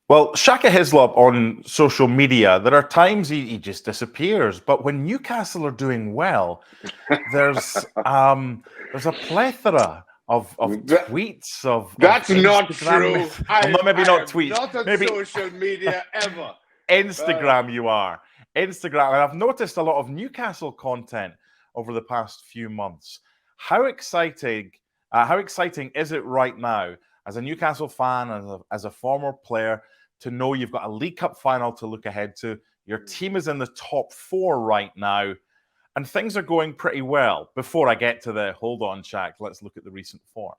Well, Shaka Hislop on social media, there are times he just disappears. But when Newcastle are doing well, there's there's a plethora of That, tweets, of that's not Instagram. true. Well, I not maybe I not am tweets, not on maybe social media ever. Uh, Instagram. You are Instagram, and I've noticed a lot of Newcastle content over the past few months. How exciting! How exciting is it right now as a Newcastle fan, as a former player, to know you've got a League Cup final to look ahead to? Your team is in the top four right now, and things are going pretty well. Before I get to the hold on, Shaq, let's look at the recent form.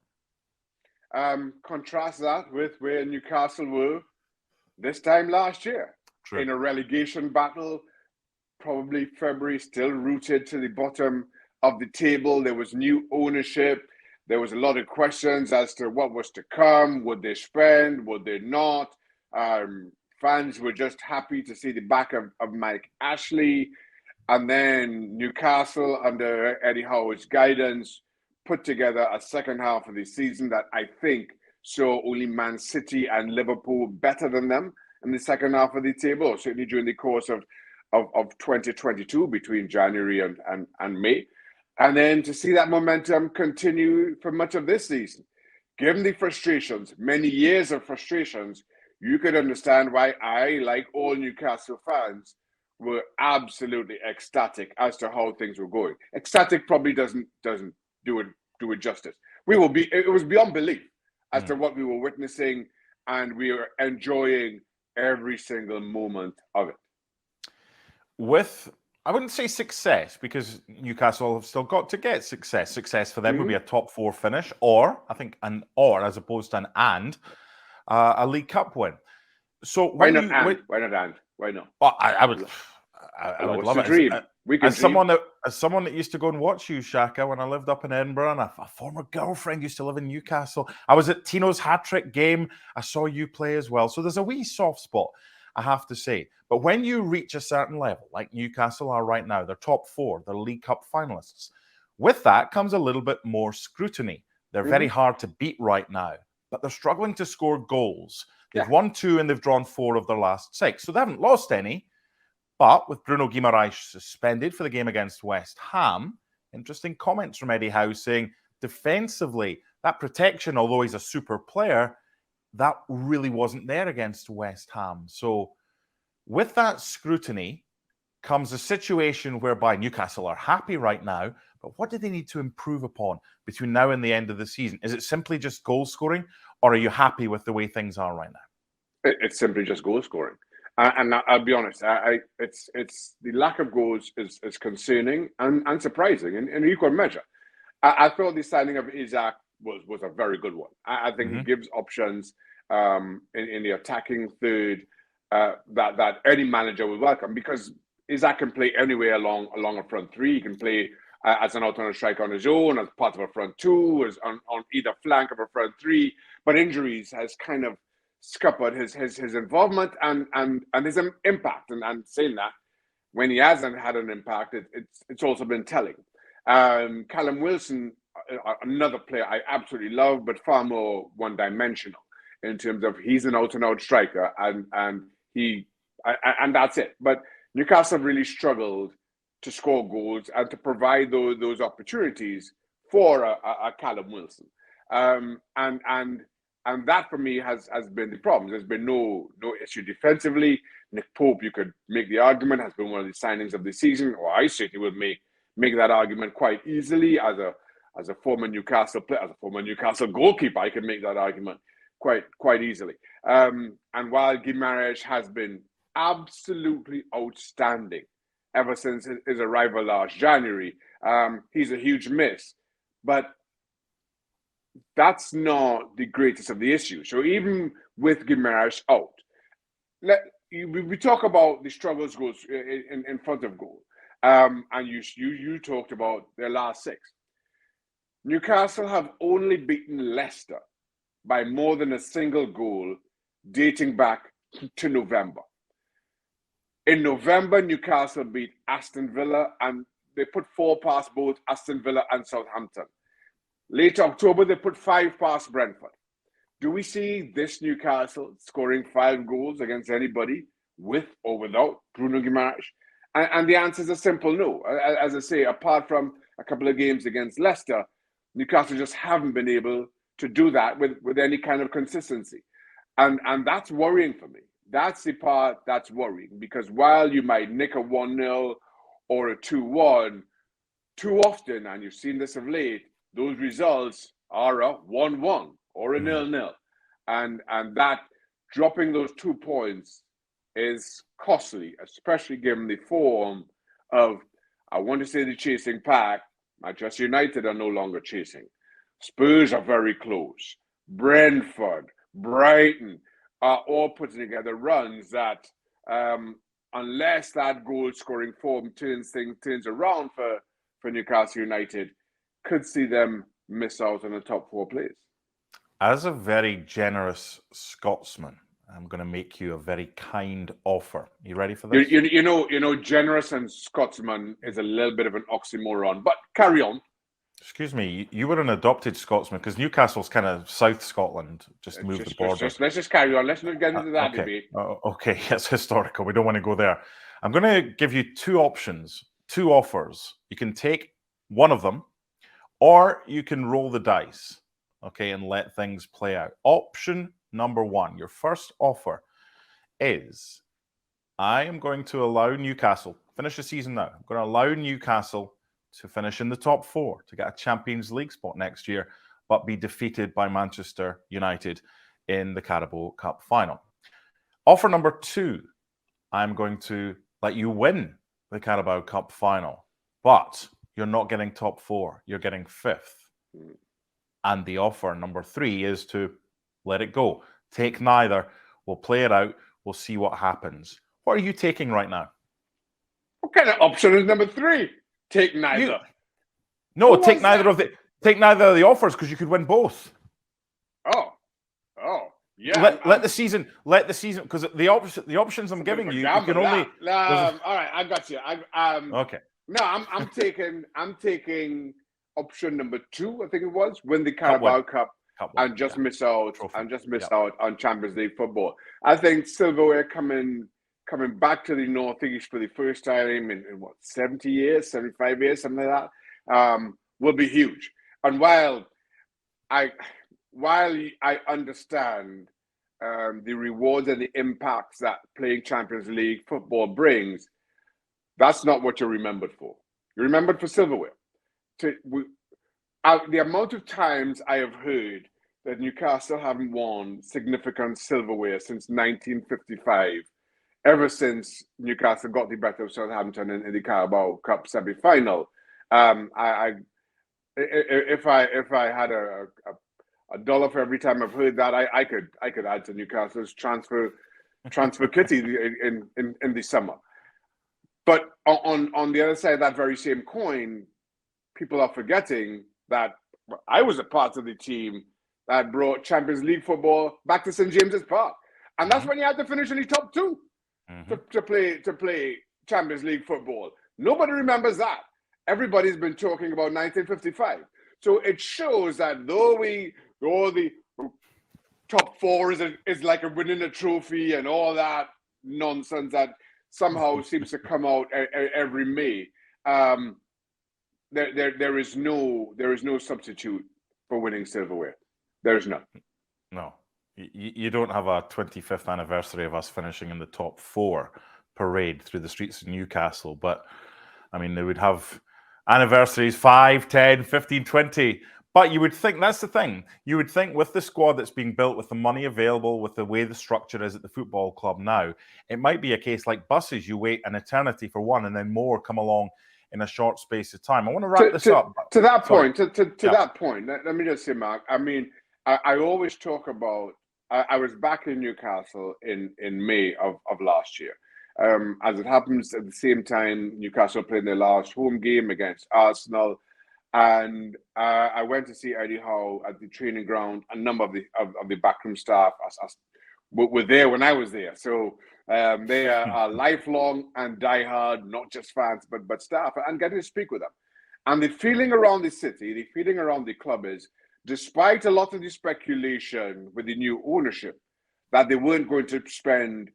contrast that with where Newcastle were this time last year True. in a relegation battle, probably February, still rooted to the bottom of the table. There was new ownership. There was a lot of questions as to what was to come. Would they spend? Would they not? Fans were just happy to see the back of Mike Ashley. And then Newcastle, under Eddie Howe's guidance, put together a second half of the season that I think saw only Man City and Liverpool better than them in the second half of the table, certainly during the course of 2022 between January and May. And then to see that momentum continue for much of this season. Given the frustrations, many years of frustrations, you could understand why I, like all Newcastle fans, were absolutely ecstatic as to how things were going. Ecstatic probably doesn't do it justice. It was beyond belief as to what we were witnessing, and we were enjoying every single moment of it. With, I wouldn't say success, because Newcastle have still got to get success. Success for them would be a top four finish, or I think an or as opposed to an and a League Cup win. So Why when not you and? Why not and? Why not? well, I would Allow us love to it dream. We can as dream. someone that used to go and watch you, Shaka, when I lived up in Edinburgh, and a former girlfriend used to live in Newcastle. I was at Tino's hat-trick game. I saw you play as well. So there's a wee soft spot, I have to say. But when you reach a certain level, like Newcastle are right now, they're top four, they're League Cup finalists. With that comes a little bit more scrutiny. They're very hard to beat right now, but they're struggling to score goals. They've won 2 and they've drawn 4 of their last 6. So they haven't lost any. But with Bruno Guimaraes suspended for the game against West Ham, interesting comments from Eddie Howe saying defensively, that protection, although he's a super player, that really wasn't there against West Ham. So with that scrutiny comes a situation whereby Newcastle are happy right now, but what do they need to improve upon between now and the end of the season? Is it simply just goal scoring, or are you happy with the way things are right now? It's simply just goal scoring. And I'll be honest, it's the lack of goals is concerning and surprising in equal measure. I thought the signing of Isaac was a very good one. I think he gives options in the attacking third that any manager will welcome, because Isaac can play anywhere along a front three. He can play as an alternate striker on his own, as part of a front two, as on either flank of a front three. But injuries has kind of scuppered his involvement and his impact. And saying that, when he hasn't had an impact, it's also been telling. Callum Wilson, another player I absolutely love, but far more one-dimensional in terms of he's an out-and-out striker, and that's it. But Newcastle really struggled to score goals and to provide those opportunities for a Callum Wilson. And that for me has been the problem. There's been no issue defensively. Nick Pope, you could make the argument, has been one of the signings of the season, or I certainly would make that argument quite easily as a former Newcastle player, as a former Newcastle goalkeeper. I can make that argument quite easily. And while Guimaraes has been absolutely outstanding ever since his arrival last January, he's a huge miss. But that's not the greatest of the issues. So even with Guimaraes out, we talk about the struggles goals in front of goal, and you talked about their last 6. Newcastle have only beaten Leicester by more than a single goal dating back to November. In November, Newcastle beat Aston Villa, and they put 4 past both Aston Villa and Southampton. Late October, they put 5 past Brentford. Do we see this Newcastle scoring 5 goals against anybody with or without Bruno Guimaraes? And the answer is a simple no. As I say, apart from a couple of games against Leicester, Newcastle just haven't been able to do that with any kind of consistency. And that's worrying for me. That's the part that's worrying, because while you might nick a 1-0 or a 2-1, too often, and you've seen this of late, those results are a 1-1 or a 0-0. And that dropping those 2 points is costly, especially given the form of, I want to say, the chasing pack. Manchester United are no longer chasing. Spurs are very close. Brentford, Brighton are all putting together runs that, unless that goal-scoring form turns around for Newcastle United, could see them miss out on the top 4 place. As a very generous Scotsman, I'm going to make you a very kind offer. You ready for this? You know, generous and Scotsman is a little bit of an oxymoron, but carry on. Excuse me, you were an adopted Scotsman, because Newcastle's kind of South Scotland, just moved the border. Let's just carry on. Let's not get into that debate. Okay, it's historical. We don't want to go there. I'm going to give you 2 options, 2 offers. You can take one of them, or you can roll the dice, okay, and let things play out. Option number 1, your first offer is, I am going to allow Newcastle, finish the season now, I'm going to allow Newcastle to finish in the top 4, to get a Champions League spot next year, but be defeated by Manchester United in the Carabao Cup final. Offer number 2, I'm going to let you win the Carabao Cup final, but you're not getting top 4, you're getting 5th. And the offer number 3 is to let it go. Take neither. We'll play it out. We'll see what happens. What are you taking right now? What kind of option is number 3? Take neither. Take neither of the offers, because you could win both. Oh, yeah. Let the season, because the options I'm giving you, you can only. All right, I got you. Okay. No, I'm taking option number 2. I think it was, win the Carabao Cup and just miss out on Champions League football. I think silverware coming back to the Northeast for the first time in what, 70 years, 75 years, something like that, will be huge. And while I understand the rewards and the impacts that playing Champions League football brings, that's not what you're remembered for. You're remembered for silverware. The amount of times I have heard that Newcastle haven't won significant silverware since 1955, ever since Newcastle got the better of Southampton in the Carabao Cup semi-final. If I had a dollar for every time I've heard that, I could add to Newcastle's transfer kitty in the summer. But on the other side of that very same coin, people are forgetting that I was a part of the team that brought Champions League football back to St. James's Park, and that's when you had to finish in the top 2 to play Champions League football. Nobody remembers that. Everybody's been talking about 1955. So it shows that though the top 4 is like a winning a trophy and all that nonsense that somehow seems to come out every May, there is no substitute for winning silverware. There's none. No, you don't have a 25th anniversary of us finishing in the top 4 parade through the streets of Newcastle, but I mean, they would have anniversaries 5, 10, 15, 20. But you would think, that's the thing, you would think with the squad that's being built, with the money available, with the way the structure is at the football club now, it might be a case like buses, you wait an eternity for one and then more come along in a short space of time. I want to wrap this up. To that point, that point, let me just say, Mark, I mean, I always talk about, I was back in Newcastle in May of last year. As it happens, at the same time, Newcastle played their last home game against Arsenal. And I went to see Eddie Howe at the training ground. A number of the backroom staff were there when I was there. So they are lifelong and diehard, not just fans, but staff, and getting to speak with them. And the feeling around the city, the feeling around the club is despite a lot of the speculation with the new ownership, that they weren't going to spend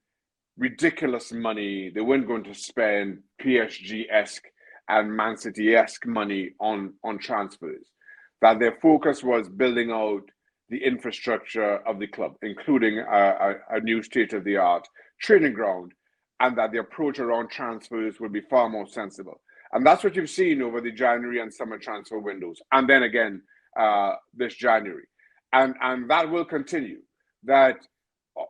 ridiculous money, they weren't going to spend PSG-esque and Man City-esque money on transfers, that their focus was building out the infrastructure of the club, including a new state-of-the-art training ground, and that the approach around transfers would be far more sensible. And that's what you've seen over the January and summer transfer windows, and then again this January. And that will continue. That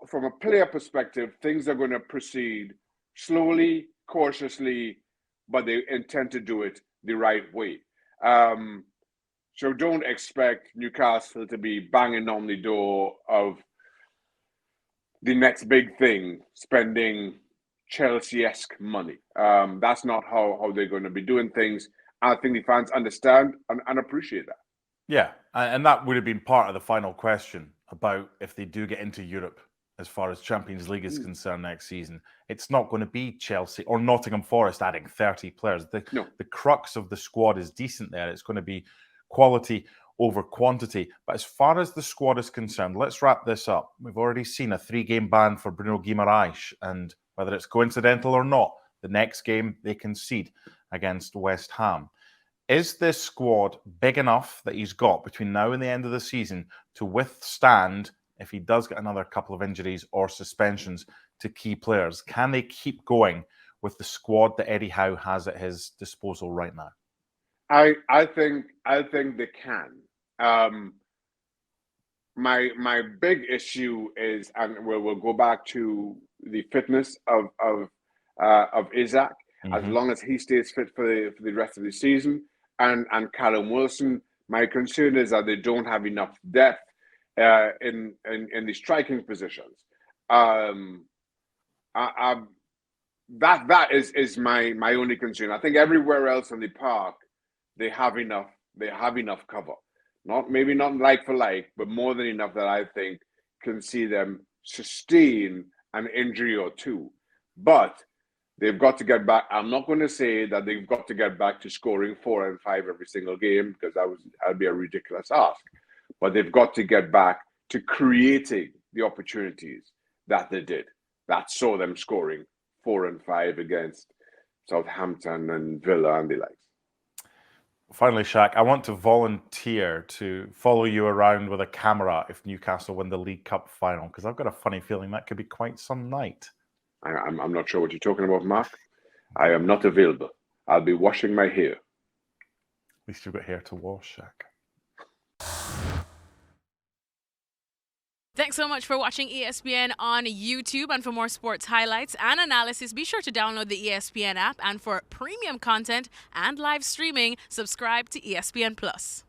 from a player perspective, things are going to proceed slowly, cautiously, but they intend to do it the right way. So don't expect Newcastle to be banging on the door of the next big thing, spending Chelsea-esque money. That's not how they're going to be doing things. I think the fans understand and appreciate that. Yeah, and that would have been part of the final question about if they do get into Europe as far as Champions League is concerned next season. It's not going to be Chelsea or Nottingham Forest adding 30 players. The crux of the squad is decent there. It's going to be quality over quantity. But as far as the squad is concerned, let's wrap this up. We've already seen a 3-game ban for Bruno Guimaraes, and whether it's coincidental or not, the next game they concede against West Ham. Is this squad big enough that he's got between now and the end of the season to withstand if he does get another couple of injuries or suspensions to key players? Can they keep going with the squad that Eddie Howe has at his disposal right now? I think they can. My big issue is, and we'll go back to the fitness of Isaac. Mm-hmm. As long as he stays fit for the rest of the season, and Callum Wilson, my concern is that they don't have enough depth in the striking positions. That is my only concern. I think everywhere else in the park they have enough cover. Maybe not like for like, but more than enough that I think can see them sustain an injury or two. But they've got to get back. I'm not going to say that they've got to get back to scoring 4 and 5 every single game, because that'd be a ridiculous ask. But they've got to get back to creating the opportunities that they did, that saw them scoring 4 and 5 against Southampton and Villa and the likes. Finally, Shaq, I want to volunteer to follow you around with a camera if Newcastle win the League Cup final, because I've got a funny feeling that could be quite some night. I'm not sure what you're talking about, Mark. I am not available. I'll be washing my hair. At least you've got hair to wash, Shaq. Thanks so much for watching ESPN on YouTube. And for more sports highlights and analysis, be sure to download the ESPN app. And for premium content and live streaming, subscribe to ESPN Plus.